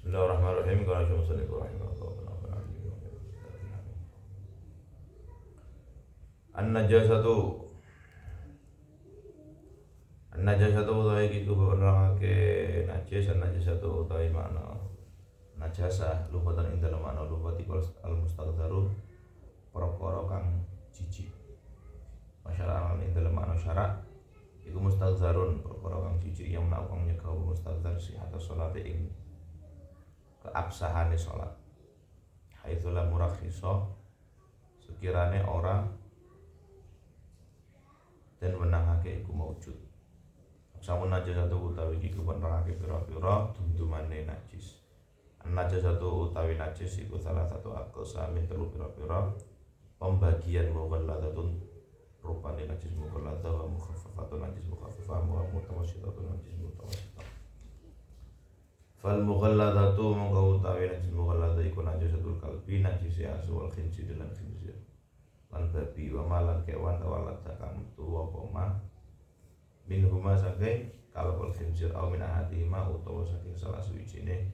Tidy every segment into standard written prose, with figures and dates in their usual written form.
Bismillahirrahmanirrahim. Qala Syamsul rahimahullah. An-najasatu An-najasatu utawi iki kuberangake najis. An-najasatu utawi makna najasah lubatan ing dalem makna lubati al-mustaqdaru perkara kang jijik. Masyarakat ing dalem makna syarak iku mustaqdarun perkara kang jijik yang menawa kang nyegah mustaqdar sihat salate ing keabsahane salat. Haitsu la murakhisa sekirane ora dan menangake iku maujud. Samun najasatu utawi iku penerangake pira-pira dumdumane najis. Najasatu utawi najis iku salah satu aqsamin telu pira-pira pembagian mughalladatun rupane najis mughalladah wa mukhaffafatun najis mukhaffafah wa mutawassitatun najis mutawassitah. Fal mughalladatu mongko utawi najis mughalladah iku najasatul kalbi najis asu wal khinzir lan khinzir lan babi wa malan kewan tawalat kang metu apa ma min huma saking kalbul khinzir au min ahadihima utawa saking salah suwijine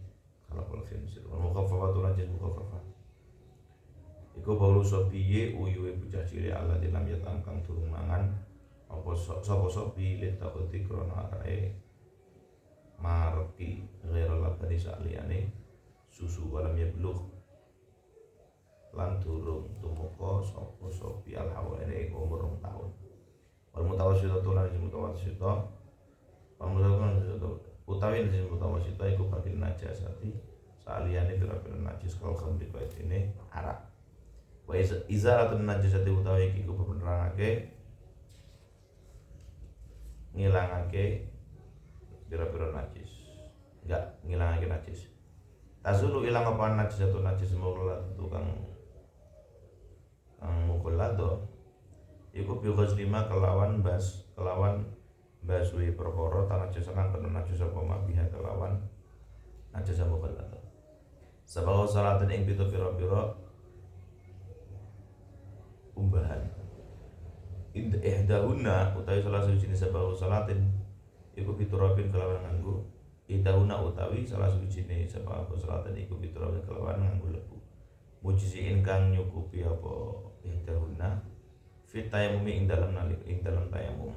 kalbul khinzir wa mukhaffafatu najis mukhaffafah iku baulu sopiye uyuwe bocah cilik Allah dilam yatam kang durung mangan apa sapa sopi litakoti krana arae marki ghairal labani saliyane susu walam yablugh lan durung tumeka sapa sopi al hawaine umur 2 tahun. Wal mutawassitatu lan mutawassita utawi najis mutawassita iku bakil najasati saliyane pira-pira najis kal khamri kaitine arak. Wa izalatun najasati utawi iku penerangake ngilangake pira-pira najis. Enggak ngilangake najis. Tazulu ilang apa najisatu najis mukallad tukang mukallado iku bi ghazlima kelawan baswi perkara tanah jasakan kena najis apa mabiha kelawan najis mukallado. Sabau salatin ing pitu pira-pira umbahan. Ihdahuna utawi salah siji sabau salatin iku piturapin kelawan nganggo ihdahuna utawi salah siji sabau salatin iku piturapin kelawan nganggo lebu. Mujisiin kang nyukupi apa ihdahuna fit tayamum ing dalam tayamum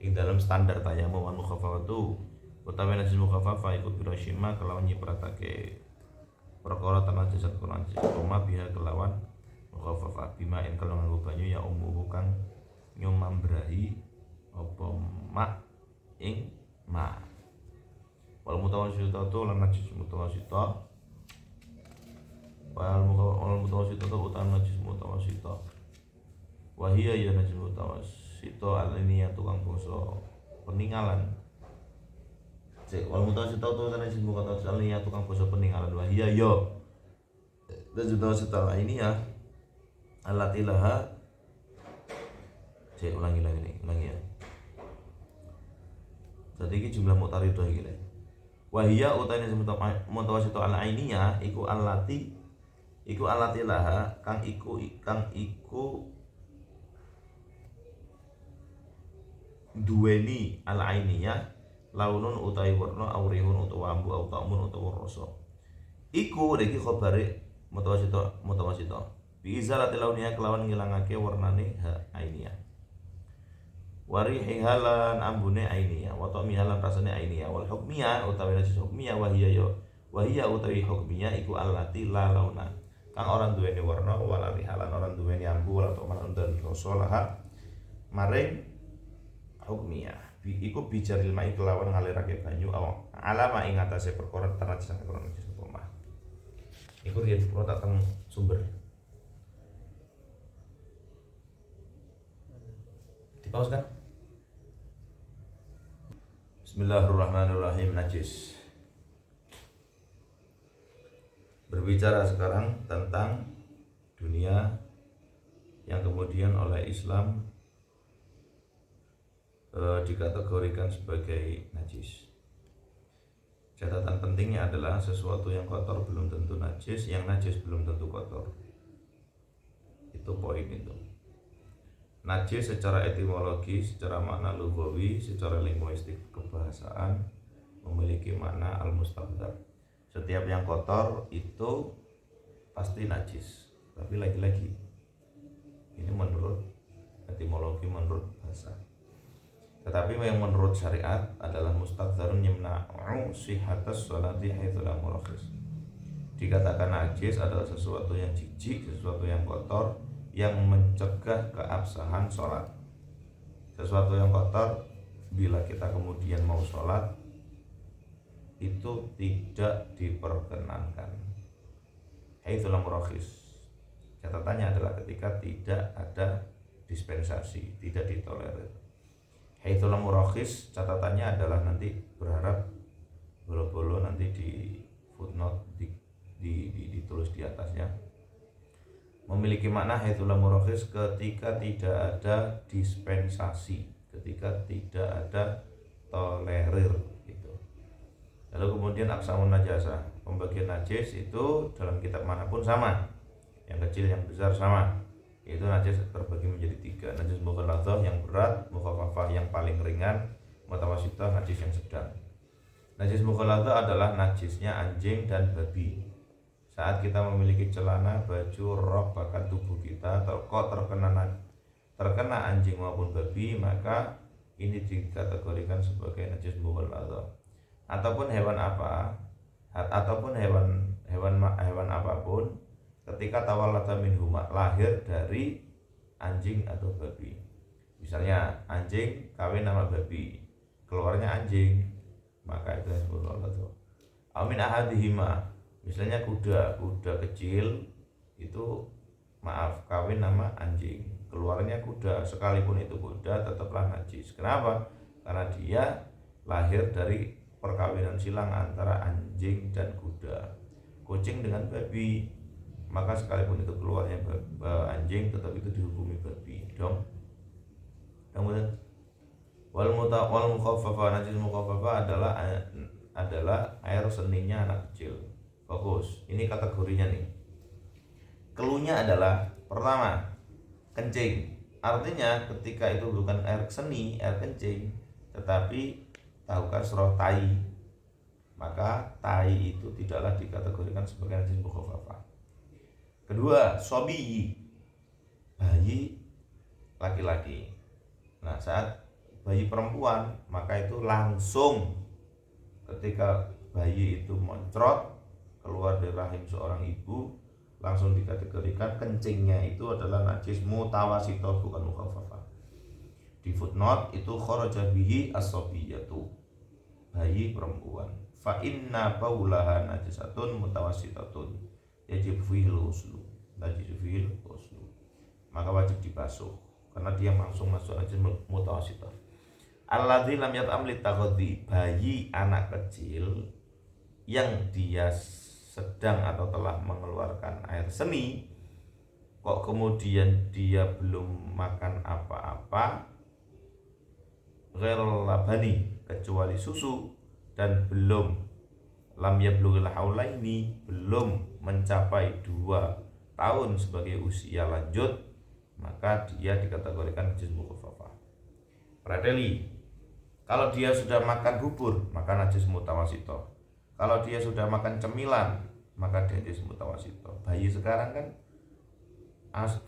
ing dalam standar tayamum wan mukhaffafatu utawi najis mukhaffafah iku birashima kelawan nyipratake perkara tanah jasad Quran koma biha kelawan mukhaffafah bima in kalau nganggo banyu ya umuhu kang nyumambrahi apa mak ing ma wal mutawassitatu lan najis mutawassitah wal mutawassitatu utan najis mutawassitah wahia ya najis mutawassitah aliniya tukang bangsa peninggalan wal mutawassitatu utan najis mutawassitah aliniya tukang bangsa peninggalan wahia ya najis mutawassitah ini ya alatilaha ulangi ya jadi ini jumlah muktaridah iki wahia utan najis mutawassitah al-ainiyah iku alati laha kang iku duweni al-ainiyah launun utawi warna aurihun utawa ambu au ta'mun utawa rasa iku iki khabare mutawassita bi izalati launiha kelawan ngilangake warnane ainiyah warihi halan ambune ainiyah wa ta'miha lan rasane ainiyah wal hukmiyah utawi najis hukmiyah wahia utawi hukmiyah iku allati la launa kang orang duweni warna wala rihalan orang duweni ambu wala ta'man dan rasa laha maring hukmiyah iku bijaril mai kelawan ngalirake banyu alama ing atase perkara tanajis perkara najis omah iku riyen kula tak teng sumber dipaus kan. Bismillahirrahmanirrahim. Najis. Berbicara sekarang tentang dunia yang kemudian oleh Islam dikategorikan sebagai najis. Catatan pentingnya adalah sesuatu yang kotor belum tentu najis, yang najis belum tentu kotor. Itu poin itu. Najis secara etimologi, secara makna lughawi, secara linguistik kebahasaan memiliki makna al-mustaqdar, Setiap yang kotor itu pasti najis. Tapi lagi-lagi ini menurut etimologi, menurut bahasa. Tetapi yang menurut syariat adalah mustaqdzarun yamna'u sihhatas sholati haitsu la murakhis. Dikatakan najis adalah sesuatu yang jijik, sesuatu yang kotor yang mencegah keabsahan sholat. Sesuatu yang kotor bila kita kemudian mau sholat itu tidak diperkenankan. Haitsu la murakhis. Catatannya adalah ketika tidak ada dispensasi, tidak ditolerir. Haitsu la murakhis, catatannya adalah nanti berharap bolo-bolo nanti di footnote ditulis di atasnya. Memiliki makna haitsu la murakhis ketika tidak ada dispensasi, ketika tidak ada tolerir gitu. Lalu kemudian aqsamun najasah, pembagian najis itu dalam kitab manapun sama. Yang kecil yang besar sama. Itu najis terbagi menjadi 3. Najis mughaladzah yang berat, mukhaffafah yang paling ringan, mutawassithah najis yang sedang. Najis mughaladzah adalah najisnya anjing dan babi. Saat kita memiliki celana, baju, rok, bahkan tubuh kita kok terkena anjing maupun babi, maka ini dikategorikan sebagai najis mughaladzah. Ataupun hewan apapun ketika tawallada minhuma, lahir dari anjing atau babi. Misalnya anjing kawin sama babi, keluarnya anjing, maka itu disebut mughaladzah. Amin ahadihima, misalnya kuda kecil itu kawin nama anjing, keluarnya kuda, sekalipun itu kuda tetaplah najis. Kenapa? Karena dia lahir dari perkawinan silang antara anjing dan kuda. Kucing dengan babi, maka sekalipun itu keluarnya anjing tetap itu dihukumi babi dong. Kemudian wal mukhaffafah, najis mukhaffafah adalah air seninya anak kecil. Fokus, ini kategorinya nih. Keluhnya adalah pertama kencing, artinya ketika itu bukan air seni, air kencing, tetapi tahu kasroh tai, maka tai itu tidaklah dikategorikan sebagai najis mukhaffafah. Kedua, sobi, bayi laki-laki. Nah, saat bayi perempuan, maka itu langsung ketika bayi itu moncrot keluar dari rahim seorang ibu, langsung dikategorikan kencingnya itu adalah najis mutawassithah, bukan mukhaffafah. Di footnote itu kharaja bihi as-sabiyatu, bayi perempuan. Fa inna baulaha najisatun mutawassithatun yajib fihil ghuslu, najis fihil ghuslu, maka wajib dibasuh karena dia langsung masuk najis mutawassithah. Alladzi lam yat'am litaghadhi, bayi anak kecil yang dia sedang atau telah mengeluarkan air seni, kok kemudian dia belum makan apa-apa, ghairul labani, kecuali susu, dan belum lam yablughil haulaini, belum mencapai 2 tahun sebagai usia lanjut, maka dia dikategorikan najis mukhaffafah. Prateli, kalau dia sudah makan bubur maka najis mutawassithah. Kalau dia sudah makan cemilan maka dia najis mutawassithah. Bayi sekarang kan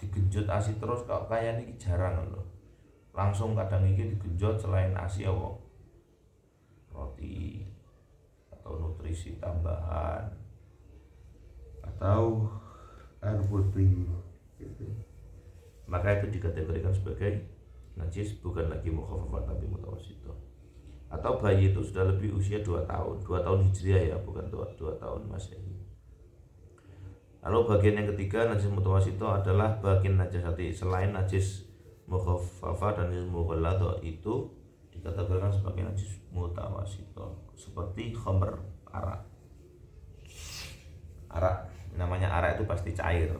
digenjot ASI terus, kok kayak ini jarang loh. Langsung kadang ini digenjot selain ASI roti atau nutrisi tambahan atau air putih gitu. Maka itu dikategorikan sebagai najis, bukan lagi mukhaffafah tapi mutawassithah. Atau bayi itu sudah lebih usia 2 tahun, 2 tahun Hijriah ya, bukan 2 tahun Masehi. Lalu bagian yang ketiga, najis mutawassithah adalah bagian najasati, selain najis mukhaffafah dan najis mughalladhah itu dikategorikan sebagai najis mutawassithah, seperti khamr, arak. Namanya arak itu pasti cair.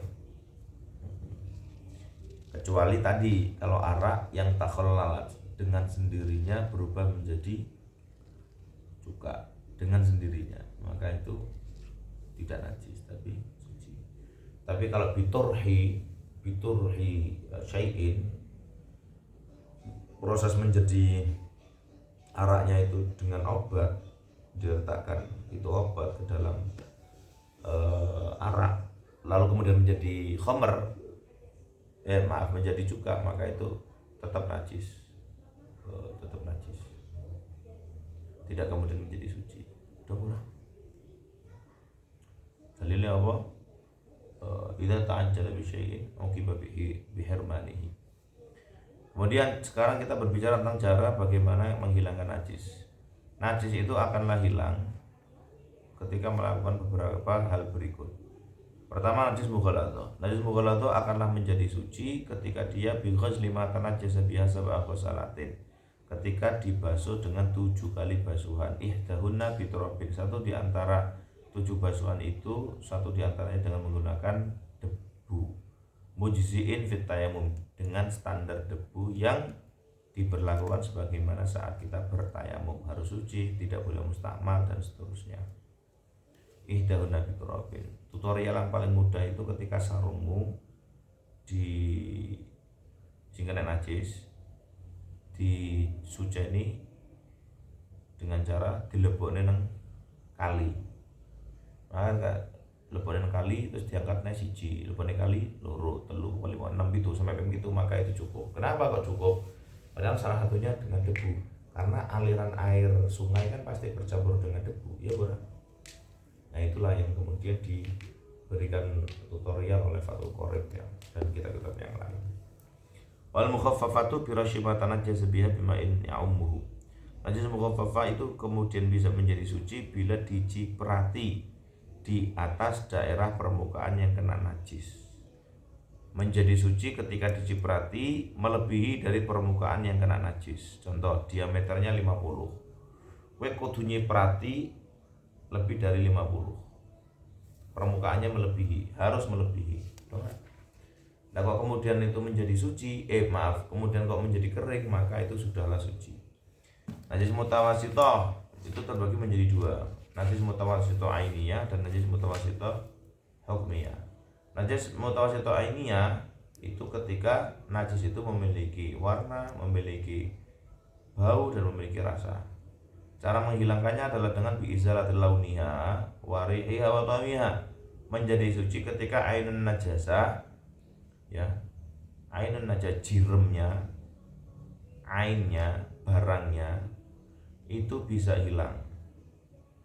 Kecuali tadi kalau arak yang takhallalat, dengan sendirinya berubah menjadi cuka dengan sendirinya, maka itu tidak najis tapi suci. Tapi kalau biturhi syai'in, proses menjadi araknya itu dengan obat, diletakkan itu obat ke dalam arak, lalu kemudian menjadi khamr, menjadi cuka, maka itu tetap najis, tidak kemudian menjadi suci. Udah mulai. Dalilnya apa? Idza ta'ajjala bi syai'in uqiba bihi bihirmanihi. Kemudian sekarang kita berbicara tentang cara bagaimana menghilangkan najis. Najis itu akanlah hilang ketika melakukan beberapa hal berikut. Pertama, najis mughalladhah. Najis mughalladhah akanlah menjadi suci ketika dia bi ghusli ma tanajjasa biasa wa ghusalatin. Ketika dibasuh dengan 7 kali basuhan. Ihdahunna biturabin. Satu di antara 7 basuhan itu, satu di antaranya dengan menggunakan debu. Mujzi'in fit tayammum, dengan standar debu yang diberlakukan sebagaimana saat kita bertayamum, harus suci, tidak boleh mustakmal dan seterusnya. Ihdahunna biturabin. Tutorial yang paling mudah itu ketika sarungmu sing kena najis disuceni dengan cara dilebokne nang kali. Maka lebokne nang kali terus diangkatnya siji, lebokne kali loro, telu, 5, 6, 7 sampai ping 7, maka itu cukup. Kenapa kok cukup? Padahal salah satunya dengan debu. Karena aliran air sungai kan pasti bercampur dengan debu, ya bro. Nah itulah yang kemudian diberikan tutorial oleh Fathul Qorib ya, dan kitab-kitab yang lain. Wal mukhaffafatu bi rasyibatan najasa biha bima'in ya'ummuhu. Najis mukhaffafah itu kemudian bisa menjadi suci bila diciprati di atas daerah permukaan yang kena najis. Menjadi suci ketika diciprati melebihi dari permukaan yang kena najis. Contoh, diameternya 50. Kowe kudu nyiprati lebih dari 50, permukaannya melebihi, harus melebihi. Nah kok kemudian itu menjadi suci, kemudian kok menjadi kering, maka itu sudahlah suci. Najis mutawasithah itu terbagi menjadi 2, najis mutawasithah ainiyah dan najis mutawasithah hukmiyah. Najis mutawasithah ainiyah itu ketika najis itu memiliki warna, memiliki bau dan memiliki rasa. Cara menghilangkannya adalah dengan biizalatil launiha wa rihiha wa tamiha. Menjadi suci ketika ainun najasa, ya, ainun najasa, jiremnya, ainnya, barangnya itu bisa hilang.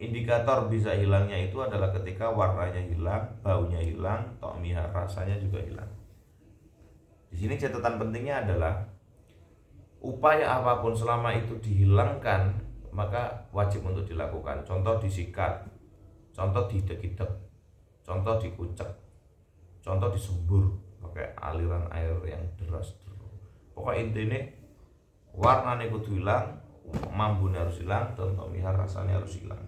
Indikator bisa hilangnya itu adalah ketika warnanya hilang, baunya hilang, tamiha, rasanya juga hilang. Di sini catatan pentingnya adalah upaya apapun selama itu dihilangkan maka wajib untuk dilakukan. Contoh disikat, contoh didek-idek, contoh dikucek, contoh disembur pakai aliran air yang deras. Pokoknya intinya warnanya kudu hilang, mambune harus hilang, dan tomihar rasanya harus hilang.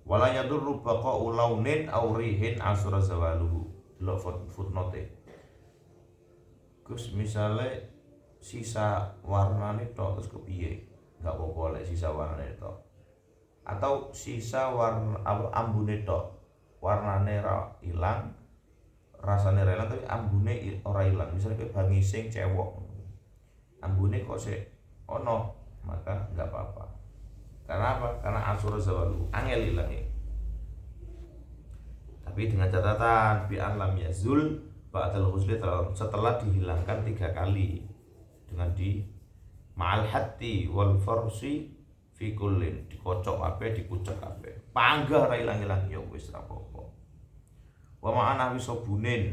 Wala yadurru baqa'u launin aw rihin asra zawaluhu. Delok footnote. Gus misale sisa warnane tok terus kepiye? Enggak apa-apa lek sisa warnane tok. Atau sisa warna ambune tok. Warnane ra ilang, rasane ra ilang tapi ambune ora ilang. Misalnya kayak bangising cewek. Ambune kok sik ono, maka enggak apa-apa. Karena apa? Karena asura zawalu, angel ilangnya. Tapi dengan catatan bi'an lam yazul ba'dal ghusli, setelah dihilangkan 3 kali dengan di ma'al hatti wal farsi fi kullin, dikocok ape, dikucek ape, panggah ra ilang-ilang ya wis ra apa-apa. Wa ma'ana wisobunin,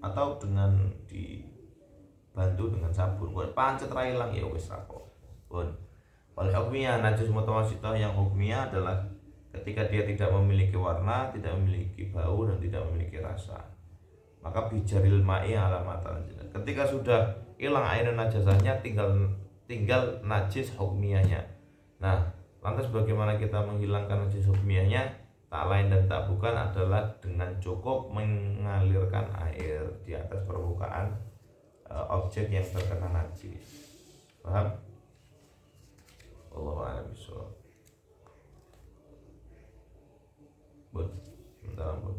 atau dengan dibantu dengan sabun, kok pancet ra ilang ya wis ra apa. Pun wal hukmiyah, najis mutawasithah yang hukmiyah adalah ketika dia tidak memiliki warna, tidak memiliki bau dan tidak memiliki rasa. Maka bijaril ma'i alamatan. Ketika sudah hilang air najasahnya, tinggal najis hukmiyahnya. Nah, lantas bagaimana kita menghilangkan najis hukmiyahnya? Tak lain dan tak bukan adalah dengan cukup mengalirkan air di atas permukaan objek yang terkena najis. Paham? Wallahu a'lam bishawab. Sebentar, ampun.